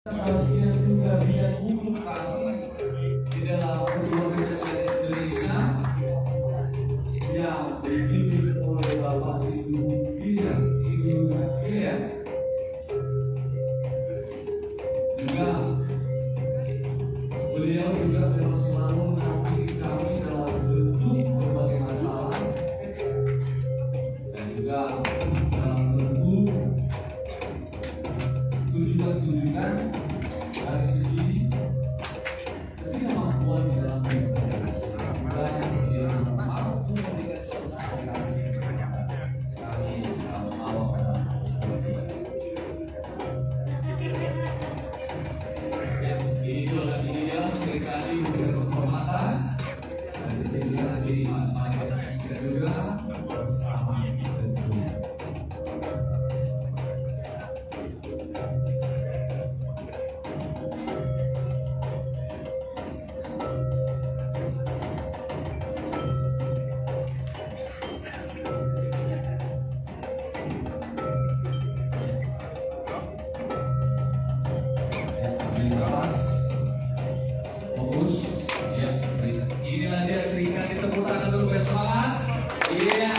bagian juga bidang hukum kami di dalam Organisasi Indonesia yang dipimpin oleh Bapak Sidul Kian. Juga beliau juga memang selalu mendampingi kami dalam bentuk berbagai masalah dan juga dalam bentuk tujuan dari segi ketidakmampuan di dalam dan yang mampu memberikan sosialisasi kami mau ini dia seringkali memberikan penghormatan dan ini nanti kita juga bersama tentu. Inilah dia, seringkali tepuk tangan dulu bersemangat. Iya,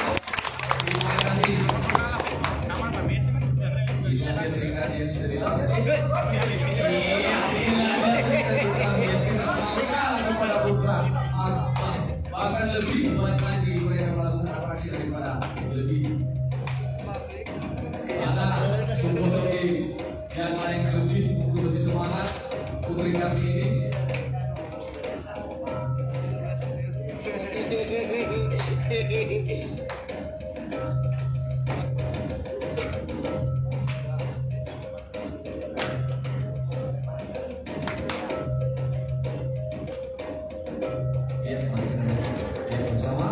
terima kasih. Inilah dia seringkali yang sudah dilakukan. Iya, inilah dia seringkali yang kita bangga kepada putra. Bahkan lebih banyak lagi mereka melakukan atraksi daripada lebih. Ada sosok yang lain lebih untuk lebih semangat putri kami ini. Bersama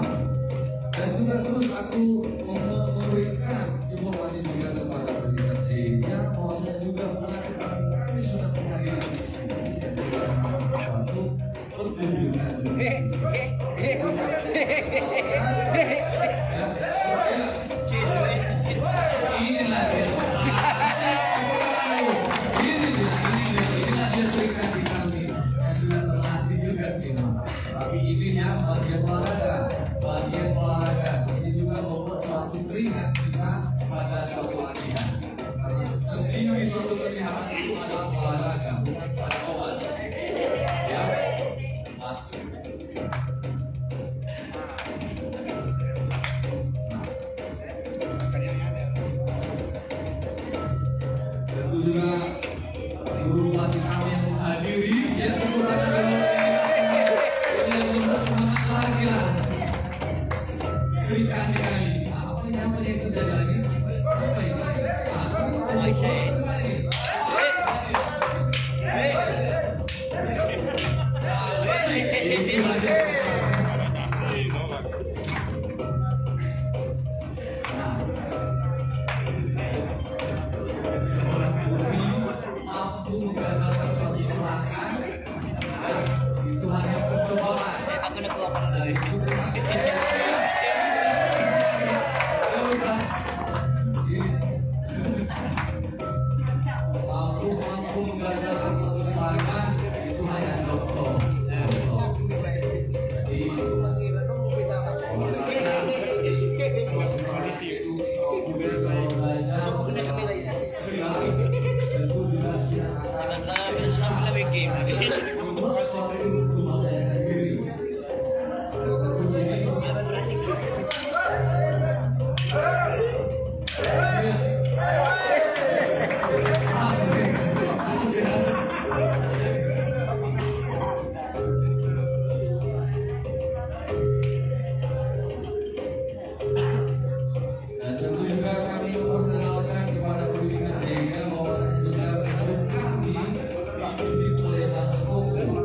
dan juga terus aku memberikan informasi juga kepada pemirsa bahwa saya juga kami sudah menghadiri di sini dan juga membantu pertunjukan inilah dia seringkali kami yang sudah terlatih juga sih, tapi ininya bagian olahraga ini juga membuat suatu keringat kita pada suatu latihan karena penting di suatu kesehatan itu adalah olahraga bukan pada obat ya pasti. Tentu juga guru pelatih kami yang menghadiri ya kekurangan yang membuat semangat lagi lah. Seringkali apa yang terjadi lagi? Apa itu? Seorang putri mampu menggagalkan suatu serangan itu hanya percobaan. Dari putri sakit mampu menggagalkan suatu serangan itu hanya contoh. Tentu juga kita membuat suatu kebanggaan diri. Dan tentu juga kami memperkenalkan kepada pendidikan Dega bahwasanya juga kami dipimpin oleh Mas Koko juga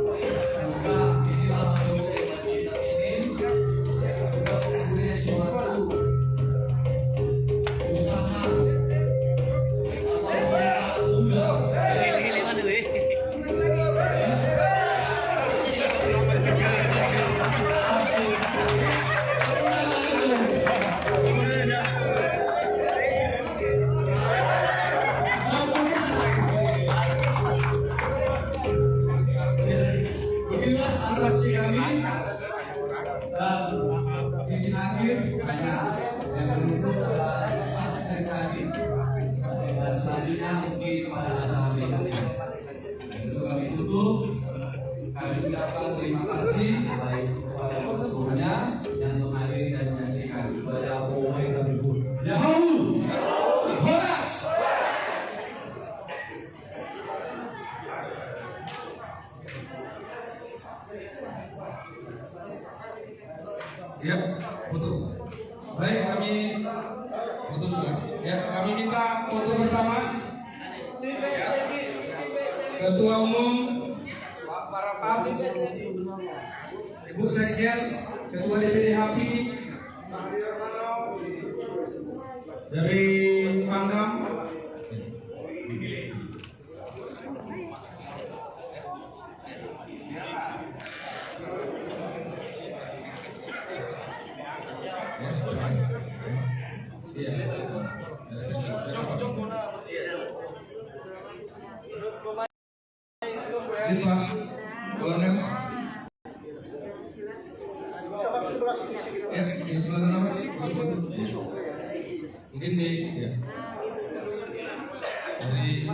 Ya, foto. Baik, kami foto dulu. Ya, kami minta foto bersama. Ketua Umum, Ibu Sekjen, Ketua DPD HAPI, dari Pangdam. Pak Kolonel. Ya, di sebelah mana Pak? Mungkin di ya. Dari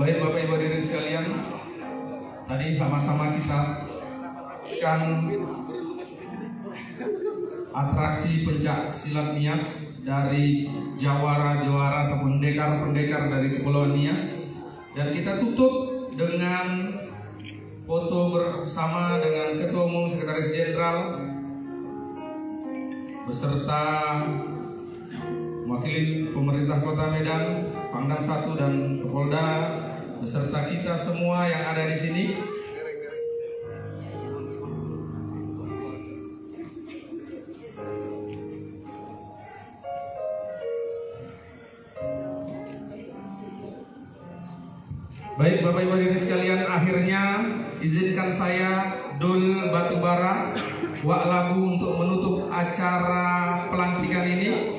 baik Bapak Ibu hadirin sekalian, tadi sama-sama kita akan atraksi pencak silat Nias dari jawara-jawara atau pendekar-pendekar dari Kepulauan Nias, dan kita tutup dengan foto bersama dengan Ketua Umum Sekretaris Jenderal beserta wakil pemerintah Kota Medan, Pangdam 1 dan Kapolda beserta kita semua yang ada di sini. Baik Bapak Ibu hadirin sekalian, akhirnya izinkan saya Dul Batubara Wak Labu untuk menutup acara pelantikan ini.